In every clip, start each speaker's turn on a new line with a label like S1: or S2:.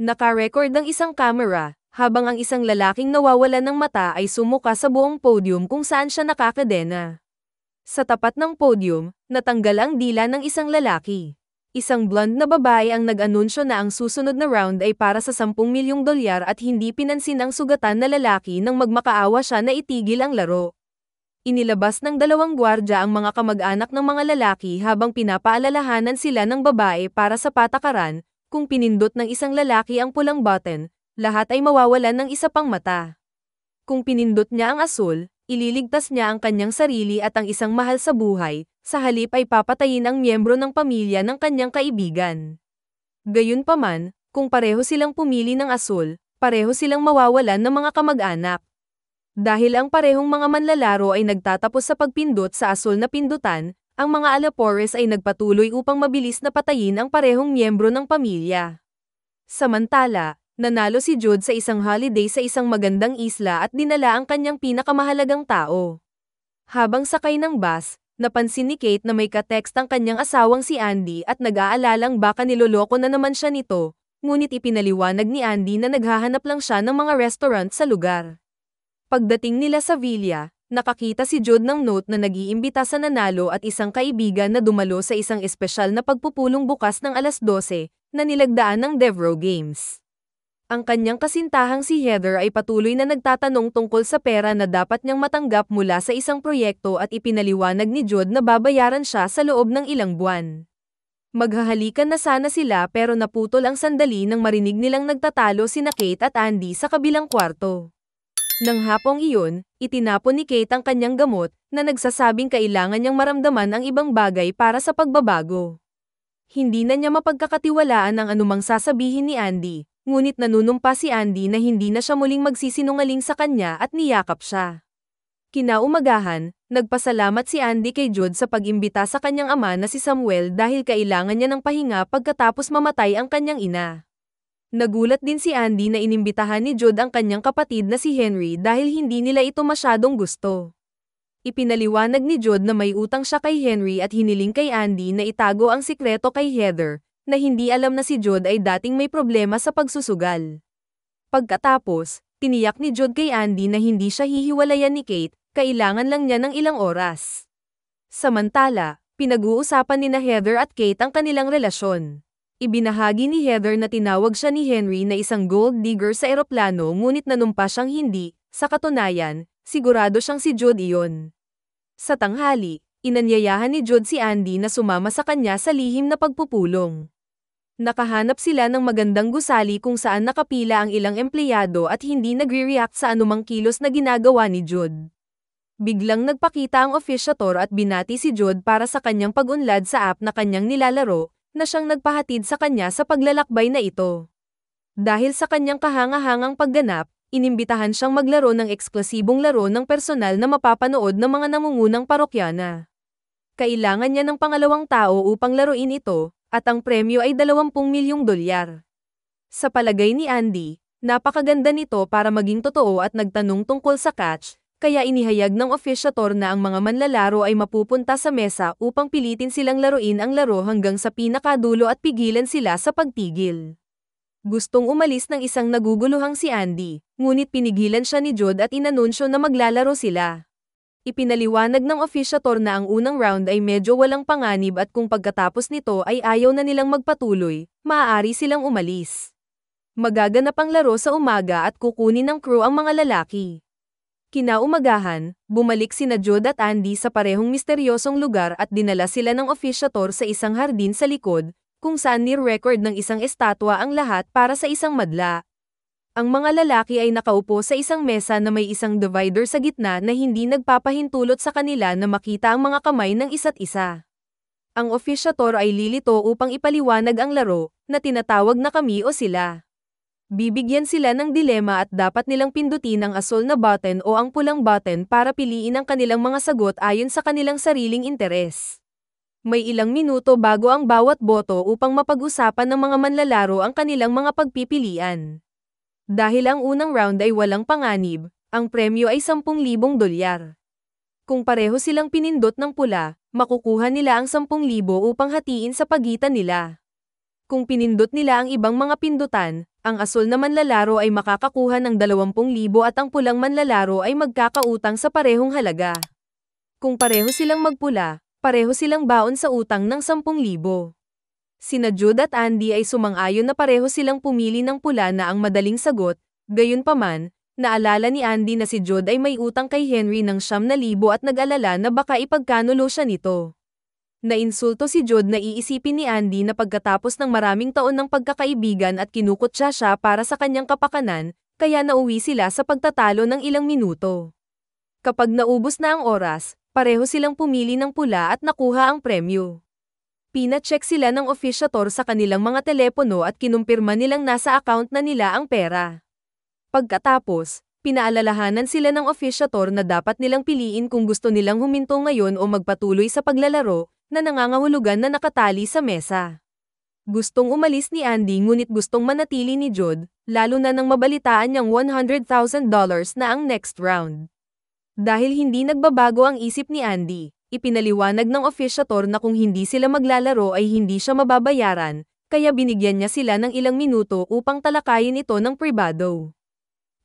S1: Naka-record ang isang kamera, habang ang isang lalaking nawawalan ng mata ay sumuka sa buong podium kung saan siya nakakadena. Sa tapat ng podium, natanggal ang dila ng isang lalaki. Isang blonde na babae ang nag-anunsyo na ang susunod na round ay para sa 10 milyong dolyar at hindi pinansin ang sugatan na lalaki nang magmakaawa siya na itigil ang laro. Inilabas ng dalawang gwardya ang mga kamag-anak ng mga lalaki habang pinapaalalahanan sila ng babae para sa patakaran. Kung pinindot ng isang lalaki ang pulang button, lahat ay mawawalan ng isa pang mata. Kung pinindot niya ang asul, ililigtas niya ang kanyang sarili at ang isang mahal sa buhay, sa halip ay papatayin ang miyembro ng pamilya ng kanyang kaibigan. Gayunpaman, kung pareho silang pumili ng asul, pareho silang mawawalan ng mga kamag-anak. Dahil ang parehong mga manlalaro ay nagtatapos sa pagpindot sa asul na pindutan, ang mga alapores ay nagpatuloy upang mabilis na patayin ang parehong miyembro ng pamilya. Samantala, nanalo si Jude sa isang holiday sa isang magandang isla at dinala ang kanyang pinakamahalagang tao. Habang sakay ng bus, napansin ni Kate na may ka-text ang kanyang asawang si Andy at nag-aalalang baka niloloko na naman siya nito, ngunit ipinaliwanag ni Andy na naghahanap lang siya ng mga restaurant sa lugar. Pagdating nila sa villa, nakakita si Jude ng note na nag-iimbita sa nanalo at isang kaibigan na dumalo sa isang espesyal na pagpupulong bukas ng alas 12 na nilagdaan ng Devereaux Games. Ang kanyang kasintahang si Heather ay patuloy na nagtatanong tungkol sa pera na dapat niyang matanggap mula sa isang proyekto at ipinaliwanag ni Jude na babayaran siya sa loob ng ilang buwan. Maghahalikan na sana sila pero naputol ang sandali nang marinig nilang nagtatalo sina Kate at Andy sa kabilang kwarto. Nang hapong iyon, itinapon ni Kate ang kanyang gamot, na nagsasabing kailangan niyang maramdaman ang ibang bagay para sa pagbabago. Hindi na niya mapagkakatiwalaan ang anumang sasabihin ni Andy, ngunit nanunumpa si Andy na hindi na siya muling magsisinungaling sa kanya at niyakap siya. Kinaumagahan, nagpasalamat si Andy kay Jude sa pag-imbita sa kanyang ama na si Samuel dahil kailangan niya ng pahinga pagkatapos mamatay ang kanyang ina. Nagulat din si Andy na inimbitahan ni Jude ang kanyang kapatid na si Henry dahil hindi nila ito masyadong gusto. Ipinaliwanag ni Jude na may utang siya kay Henry at hiniling kay Andy na itago ang sikreto kay Heather, na hindi alam na si Jude ay dating may problema sa pagsusugal. Pagkatapos, tiniyak ni Jude kay Andy na hindi siya hihiwalayan ni Kate, kailangan lang niya ng ilang oras. Samantala, pinag-uusapan nina Heather at Kate ang kanilang relasyon. Ibinahagi ni Heather na tinawag siya ni Henry na isang gold digger sa eroplano ngunit nanumpa siyang hindi, sa katunayan, sigurado siyang si Jude iyon. Sa tanghali, inanyayahan ni Jude si Andy na sumama sa kanya sa lihim na pagpupulong. Nakahanap sila ng magandang gusali kung saan nakapila ang ilang empleyado at hindi nagre-react sa anumang kilos na ginagawa ni Jude. Biglang nagpakita ang officiator at binati si Jude para sa kanyang pag-unlad sa app na kanyang nilalaro, na siyang nagpahatid sa kanya sa paglalakbay na ito. Dahil sa kanyang kahanga-hangang pagganap, inimbitahan siyang maglaro ng eksklusibong laro ng personal na mapapanood ng mga nangungunang parokyana. Kailangan niya ng pangalawang tao upang laruin ito, at ang premyo ay 20 milyong dolyar. Sa palagay ni Andy, napakaganda nito para maging totoo at nagtanong tungkol sa catch, kaya inihayag ng officiator na ang mga manlalaro ay mapupunta sa mesa upang pilitin silang laruin ang laro hanggang sa pinakadulo at pigilan sila sa pagtigil. Gustong umalis ng isang naguguluhang si Andy, ngunit pinigilan siya ni Jude at inanunsyo na maglalaro sila. Ipinaliwanag ng officiator na ang unang round ay medyo walang panganib at kung pagkatapos nito ay ayaw na nilang magpatuloy, maaari silang umalis. Magaganap ang laro sa umaga at kukunin ng crew ang mga lalaki. Kinaumagahan, bumalik sina Jude at Andy sa parehong misteryosong lugar at dinala sila ng officiator sa isang hardin sa likod, kung saan ni-record ng isang estatwa ang lahat para sa isang madla. Ang mga lalaki ay nakaupo sa isang mesa na may isang divider sa gitna na hindi nagpapahintulot sa kanila na makita ang mga kamay ng isa't isa. Ang officiator ay lilito upang ipaliwanag ang laro, na tinatawag na kami o sila. Bibigyan sila ng dilema at dapat nilang pindutin ang asul na button o ang pulang button para piliin ang kanilang mga sagot ayon sa kanilang sariling interes. May ilang minuto bago ang bawat boto upang mapag-usapan ng mga manlalaro ang kanilang mga pagpipilian. Dahil ang unang round ay walang panganib, ang premyo ay 10,000 dolyar. Kung pareho silang pinindot ng pula, makukuha nila ang 10,000 upang hatiin sa pagitan nila. Kung pinindot nila ang ibang mga pindutan, Ang asul na manlalaro ay makakakuha ng 20,000 at ang pulang manlalaro ay magkakautang sa parehong halaga. Kung pareho silang magpula, pareho silang baon sa utang ng 10,000. Sina Jude at Andy ay sumang-ayon na pareho silang pumili ng pula na ang madaling sagot, gayunpaman, naalala ni Andy na si Jude ay may utang kay Henry ng 9,000 at nag-alala na baka ipagkanulo siya nito. Nainsulto si Jude na iisipin ni Andy na pagkatapos ng maraming taon ng pagkakaibigan at kinukutya siya para sa kanyang kapakanan, kaya nauwi sila sa pagtatalo ng ilang minuto. Kapag naubos na ang oras, pareho silang pumili ng pula at nakuha ang premyo. Pina-check sila ng officiator sa kanilang mga telepono at kinumpirma nilang nasa account na nila ang pera. Pagkatapos, pinaalalahanan sila ng officiator na dapat nilang piliin kung gusto nilang huminto ngayon o magpatuloy sa paglalaro, na nangangahulugan na nakatali sa mesa. Gustong umalis ni Andy ngunit gustong manatili ni Jude, lalo na nang mabalitaan niyang $100,000 na ang next round. Dahil hindi nagbabago ang isip ni Andy, ipinaliwanag ng officiator na kung hindi sila maglalaro ay hindi siya mababayaran, kaya binigyan niya sila ng ilang minuto upang talakayin ito ng pribado.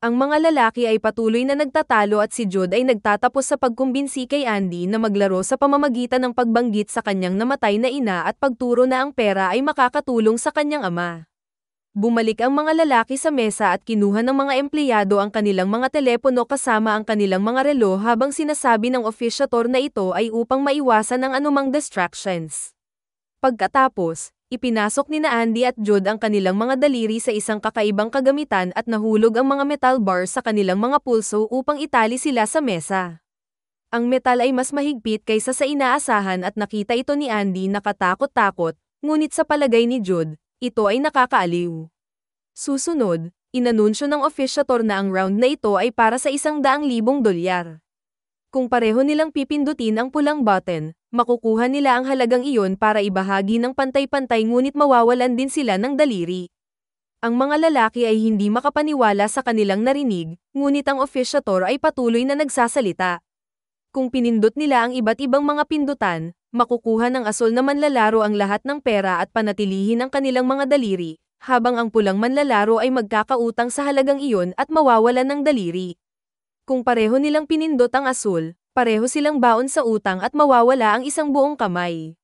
S1: Ang mga lalaki ay patuloy na nagtatalo at si Jude ay nagtatapos sa pagkumbinsi kay Andy na maglaro sa pamamagitan ng pagbanggit sa kanyang namatay na ina at pagturo na ang pera ay makakatulong sa kanyang ama. Bumalik ang mga lalaki sa mesa at kinuha ng mga empleyado ang kanilang mga telepono kasama ang kanilang mga relo habang sinasabi ng officiator na ito ay upang maiwasan ang anumang distractions. Pagkatapos, ipinasok ni Andy at Jude ang kanilang mga daliri sa isang kakaibang kagamitan at nahulog ang mga metal bars sa kanilang mga pulso upang itali sila sa mesa. Ang metal ay mas mahigpit kaysa sa inaasahan at nakita ito ni Andy na katakot-takot, ngunit sa palagay ni Jude, ito ay nakakaaliw. Susunod, inanunsyo ng officiator na ang round na ito ay para sa $100,000. Kung pareho nilang pipindutin ang pulang button, makukuha nila ang halagang iyon para ibahagi ng pantay-pantay ngunit mawawalan din sila ng daliri. Ang mga lalaki ay hindi makapaniwala sa kanilang narinig, ngunit ang officiator ay patuloy na nagsasalita. Kung pinindot nila ang iba't ibang mga pindutan, makukuha ng asul na manlalaro ang lahat ng pera at panatilihin ang kanilang mga daliri, habang ang pulang manlalaro ay magkakautang sa halagang iyon at mawawalan ng daliri. Kung pareho nilang pinindot ang asul, pareho silang baon sa utang at mawawala ang isang buong kamay.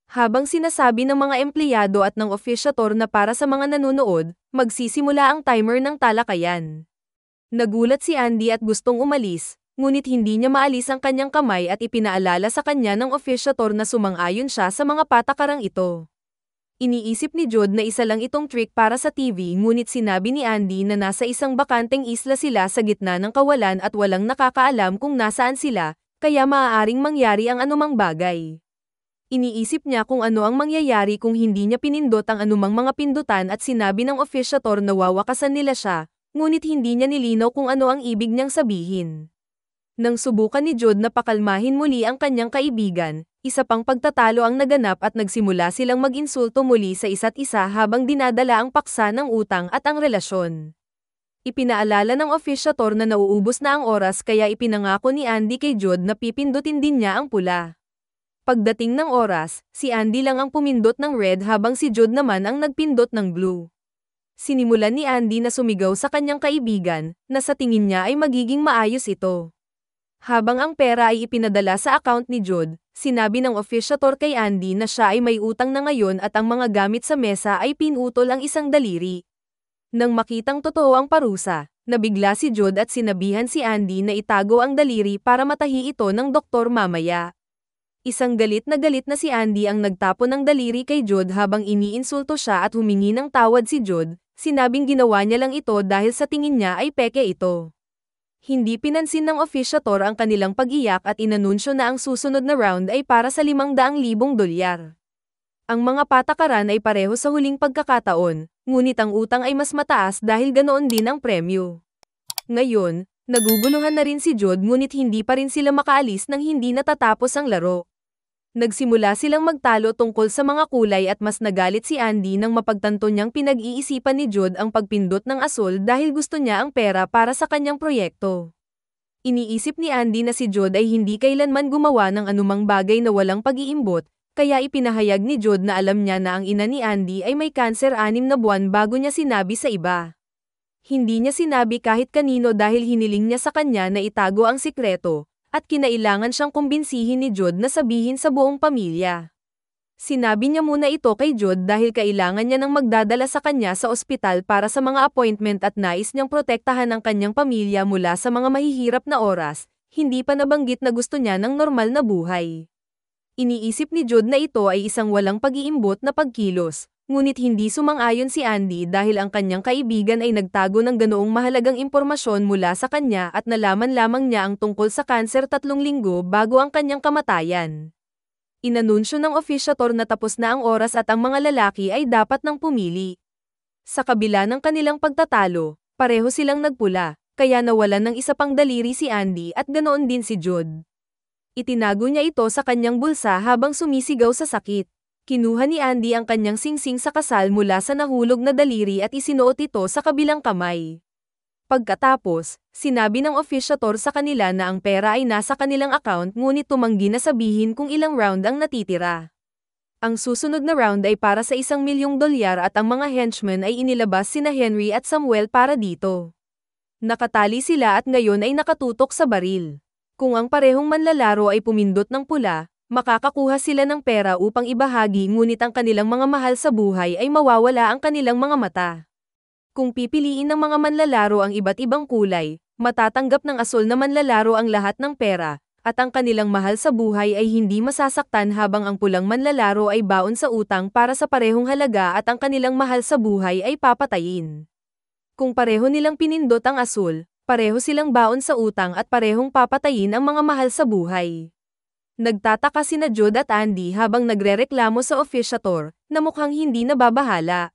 S1: Habang sinasabi ng mga empleyado at ng officiator na para sa mga nanonood, magsisimula ang timer ng talakayan. Nagulat si Andy at gustong umalis, ngunit hindi niya maalis ang kanyang kamay at ipinaalala sa kanya ng officiator na sumang-ayon siya sa mga patakarang ito. Iniisip ni Jude na isa lang itong trick para sa TV ngunit sinabi ni Andy na nasa isang bakanteng isla sila sa gitna ng kawalan at walang nakakaalam kung nasaan sila, kaya maaaring mangyari ang anumang bagay. Iniisip niya kung ano ang mangyayari kung hindi niya pinindot ang anumang mga pindutan at sinabi ng officiator na wawakasan nila siya, ngunit hindi niya nilinaw kung ano ang ibig niyang sabihin. Nang subukan ni Jude na pakalmahin muli ang kanyang kaibigan, isa pang pagtatalo ang naganap at nagsimula silang mag-insulto muli sa isa't isa habang dinadala ang paksa ng utang at ang relasyon. Ipinaalala ng officiator na nauubos na ang oras kaya ipinangako ni Andy kay Jude na pipindutin din niya ang pula. Pagdating ng oras, si Andy lang ang pumindot ng red habang si Jude naman ang nagpindot ng blue. Sinimulan ni Andy na sumigaw sa kanyang kaibigan, na sa tingin niya ay magiging maayos ito. Habang ang pera ay ipinadala sa account ni Jude, sinabi ng officiator kay Andy na siya ay may utang na ngayon at ang mga gamit sa mesa ay pinutol ang isang daliri. Nang makitang totoo ang parusa, nabigla si Jude at sinabihan si Andy na itago ang daliri para matahi ito ng doktor mamaya. Isang galit na si Andy ang nagtapon ng daliri kay Jude habang iniinsulto siya at humingi ng tawad si Jude, sinabing ginawa niya lang ito dahil sa tingin niya ay peke ito. Hindi pinansin ng officiator ang kanilang pag-iyak at inanunsyo na ang susunod na round ay para sa $500,000. Ang mga patakaran ay pareho sa huling pagkakataon, ngunit ang utang ay mas mataas dahil ganoon din ang premyo. Ngayon, naguguluhan na rin si Jude ngunit hindi pa rin sila makaalis nang hindi natatapos ang laro. Nagsimula silang magtalo tungkol sa mga kulay at mas nagalit si Andy nang mapagtanto niyang pinag-iisipan ni Jude ang pagpindot ng asul dahil gusto niya ang pera para sa kanyang proyekto. Iniisip ni Andy na si Jude ay hindi kailanman gumawa ng anumang bagay na walang pag-iimbot, kaya ipinahayag ni Jude na alam niya na ang ina ni Andy ay may kanser 6 na buwan bago niya sinabi sa iba. Hindi niya sinabi kahit kanino dahil hiniling niya sa kanya na itago ang sikreto, at kinailangan siyang kumbinsihin ni Jude na sabihin sa buong pamilya. Sinabi niya muna ito kay Jude dahil kailangan niya nang magdadala sa kanya sa ospital para sa mga appointment at nais niyang protektahan ang kanyang pamilya mula sa mga mahihirap na oras, hindi pa nabanggit na gusto niya ng normal na buhay. Iniisip ni Jude na ito ay isang walang pag-iimbot na pagkilos, ngunit hindi sumang-ayon si Andy dahil ang kanyang kaibigan ay nagtago ng ganoong mahalagang impormasyon mula sa kanya at nalaman lamang niya ang tungkol sa kanser 3 linggo bago ang kanyang kamatayan. Inanunsyo ng opisyator na tapos na ang oras at ang mga lalaki ay dapat nang pumili. Sa kabila ng kanilang pagtatalo, pareho silang nagpula, kaya nawalan ng isa pang daliri si Andy at ganoon din si Jude. Itinago niya ito sa kanyang bulsa habang sumisigaw sa sakit. Kinuha ni Andy ang kanyang singsing sa kasal mula sa nahulog na daliri at isinuot ito sa kabilang kamay. Pagkatapos, sinabi ng opisyator sa kanila na ang pera ay nasa kanilang account ngunit tumanggi na sabihin kung ilang round ang natitira. Ang susunod na round ay para sa $1,000,000 at ang mga henchmen ay inilabas sina Henry at Samuel para dito. Nakatali sila at ngayon ay nakatutok sa baril. Kung ang parehong manlalaro ay pumindot ng pula, makakakuha sila ng pera upang ibahagi ngunit ang kanilang mga mahal sa buhay ay mawawala ang kanilang mga mata. Kung pipiliin ng mga manlalaro ang iba't ibang kulay, matatanggap ng asul na manlalaro ang lahat ng pera, at ang kanilang mahal sa buhay ay hindi masasaktan habang ang pulang manlalaro ay baon sa utang para sa parehong halaga at ang kanilang mahal sa buhay ay papatayin. Kung pareho nilang pinindot ang asul, pareho silang baon sa utang at parehong papatayin ang mga mahal sa buhay. Nagtataka sina Jude at Andy habang nagrereklamo sa opisyator, na mukhang hindi nababahala.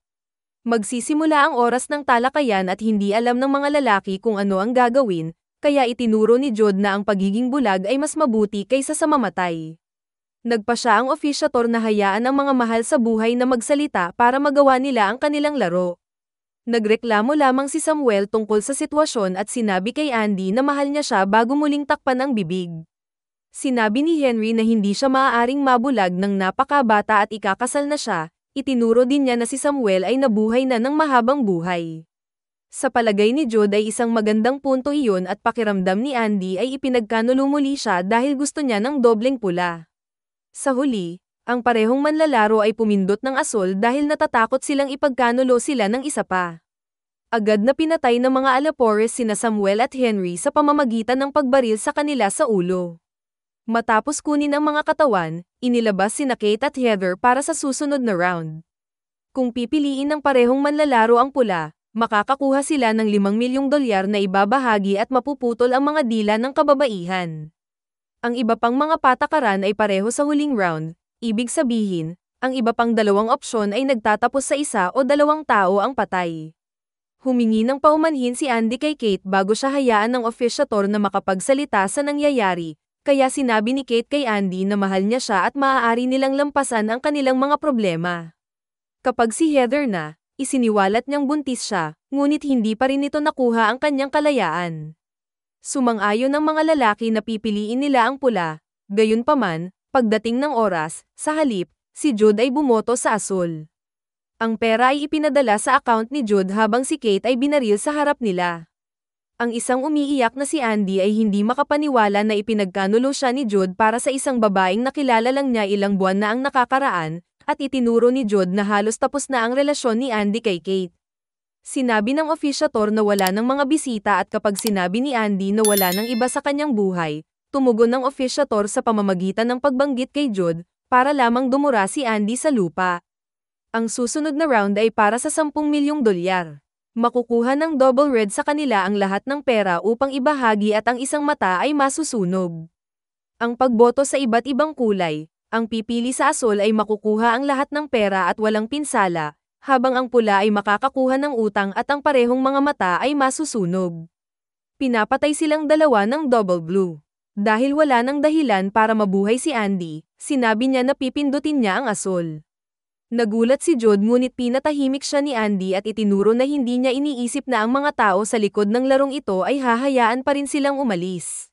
S1: Magsisimula ang oras ng talakayan at hindi alam ng mga lalaki kung ano ang gagawin, kaya itinuro ni Jude na ang pagiging bulag ay mas mabuti kaysa sa mamatay. Nagpa siya ang opisyator na hayaan ang mga mahal sa buhay na magsalita para magawa nila ang kanilang laro. Nagreklamo lamang si Samuel tungkol sa sitwasyon at sinabi kay Andy na mahal niya siya bago muling takpan ang bibig. Sinabi ni Henry na hindi siya maaaring mabulag ng napakabata at ikakasal na siya. Itinuro din niya na si Samuel ay nabuhay na ng mahabang buhay. Sa palagay ni Jude ay isang magandang punto iyon at pakiramdam ni Andy ay ipinagkanulo muli siya dahil gusto niya ng dobleng pula. Sa huli, ang parehong manlalaro ay pumindot ng asul dahil natatakot silang ipagkanulo sila ng isa pa. Agad na pinatay ng mga alapores sina Samuel at Henry sa pamamagitan ng pagbaril sa kanila sa ulo. Matapos kunin ang mga katawan, inilabas sina Kate at Heather para sa susunod na round. Kung pipiliin ng parehong manlalaro ang pula, makakakuha sila ng $5,000,000 na ibabahagi at mapuputol ang mga dila ng kababaihan. Ang iba pang mga patakaran ay pareho sa huling round, ibig sabihin, ang iba pang dalawang opsyon ay nagtatapos sa isa o dalawang tao ang patay. Humingi ng paumanhin si Andy kay Kate bago siya hayaan ng opisyator na makapagsalita sa nangyayari. Kaya sinabi ni Kate kay Andy na mahal niya siya at maaari nilang lampasan ang kanilang mga problema. Kapag si Heather na, isiniwalat niyang buntis siya, ngunit hindi pa rin ito nakuha ang kanyang kalayaan. Sumang-ayon ang mga lalaki na pipiliin nila ang pula, gayunpaman, pagdating ng oras, sa halip, si Jude ay bumoto sa asul. Ang pera ay ipinadala sa account ni Jude habang si Kate ay binaril sa harap nila. Ang isang umiiyak na si Andy ay hindi makapaniwala na ipinagkanulo siya ni Jude para sa isang babaeng nakilala lang niya ilang buwan na ang nakakaraan, at itinuro ni Jude na halos tapos na ang relasyon ni Andy kay Kate. Sinabi ng opisyator na wala ng mga bisita at kapag sinabi ni Andy na wala ng iba sa kanyang buhay, tumugon ng opisyator sa pamamagitan ng pagbanggit kay Jude, para lamang dumura si Andy sa lupa. Ang susunod na round ay para sa $10,000,000. Makukuha ng double red sa kanila ang lahat ng pera upang ibahagi at ang isang mata ay masusunog. Ang pagboto sa iba't ibang kulay, ang pipili sa asul ay makukuha ang lahat ng pera at walang pinsala, habang ang pula ay makakakuha ng utang at ang parehong mga mata ay masusunog. Pinapatay silang dalawa ng double blue. Dahil wala ng dahilan para mabuhay si Andy, sinabi niya na pipindutin niya ang asul. Nagulat si Jude ngunit pinatahimik siya ni Andy at itinuro na hindi niya iniisip na ang mga tao sa likod ng larong ito ay hahayaan pa rin silang umalis.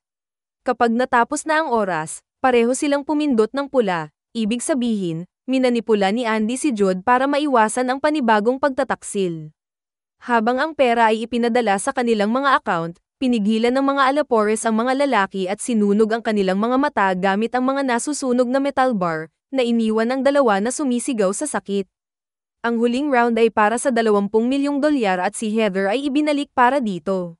S1: Kapag natapos na ang oras, pareho silang pumindot ng pula, Ibig sabihin, minanipula ni Andy si Jude para maiwasan ang panibagong pagtataksil. Habang ang pera ay ipinadala sa kanilang mga account, pinigilan ng mga Alapores ang mga lalaki at sinunog ang kanilang mga mata gamit ang mga nasusunog na metal bar, na iniwan ang dalawa na sumisigaw sa sakit. Ang huling round ay para sa 20 milyong dolyar at si Heather ay ibinalik para dito.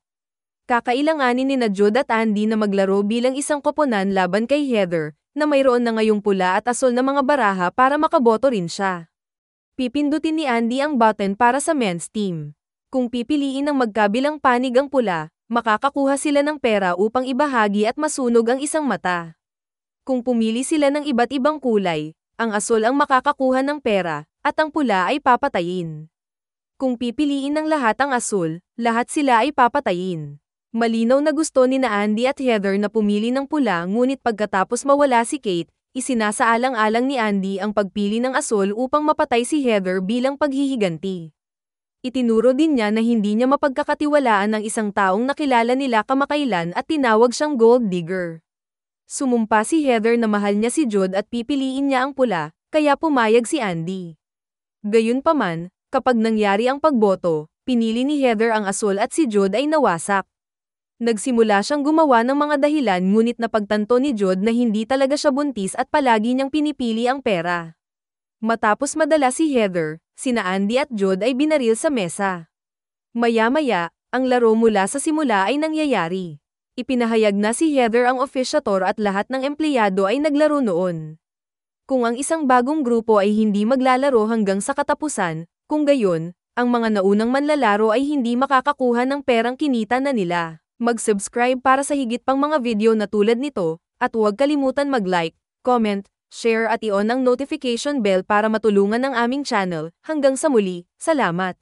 S1: Kakailanganin ni Jude at Andy na maglaro bilang isang koponan laban kay Heather, na mayroon na ngayong pula at asol na mga baraha para makaboto rin siya. Pipindutin ni Andy ang button para sa men's team. Kung pipiliin ng magkabilang panig ang pula, makakakuha sila ng pera upang ibahagi at masunog ang isang mata. Kung pumili sila ng iba't ibang kulay, ang asol ang makakakuha ng pera, at ang pula ay papatayin. Kung pipiliin ng lahat ang asol, lahat sila ay papatayin. Malinaw na gusto ni Andy at Heather na pumili ng pula, ngunit pagkatapos mawala si Kate, isinasaalang-alang ni Andy ang pagpili ng asol upang mapatay si Heather bilang paghihiganti. Itinuro din niya na hindi niya mapagkakatiwalaan ang isang taong nakilala nila kamakailan at tinawag siyang gold digger. Sumumpa si Heather na mahal niya si Jude at pipiliin niya ang pula, kaya pumayag si Andy. Gayunpaman, kapag nangyari ang pagboto, pinili ni Heather ang asol at si Jude ay nawasak. Nagsimula siyang gumawa ng mga dahilan, ngunit napagtanto ni Jude na hindi talaga siya buntis at palagi niyang pinipili ang pera. Matapos madala si Heather, sina Andy at Jude ay binaril sa mesa. Maya-maya, ang laro mula sa simula ay nangyayari. Ipinahayag na si Heather ang officiator at lahat ng empleyado ay naglaro noon. Kung ang isang bagong grupo ay hindi maglalaro hanggang sa katapusan, kung gayon, ang mga naunang manlalaro ay hindi makakakuha ng perang kinita na nila. Mag-subscribe para sa higit pang mga video na tulad nito, at huwag kalimutan mag-like, comment, share at i-on ang notification bell para matulungan ang aming channel. Hanggang sa muli, salamat!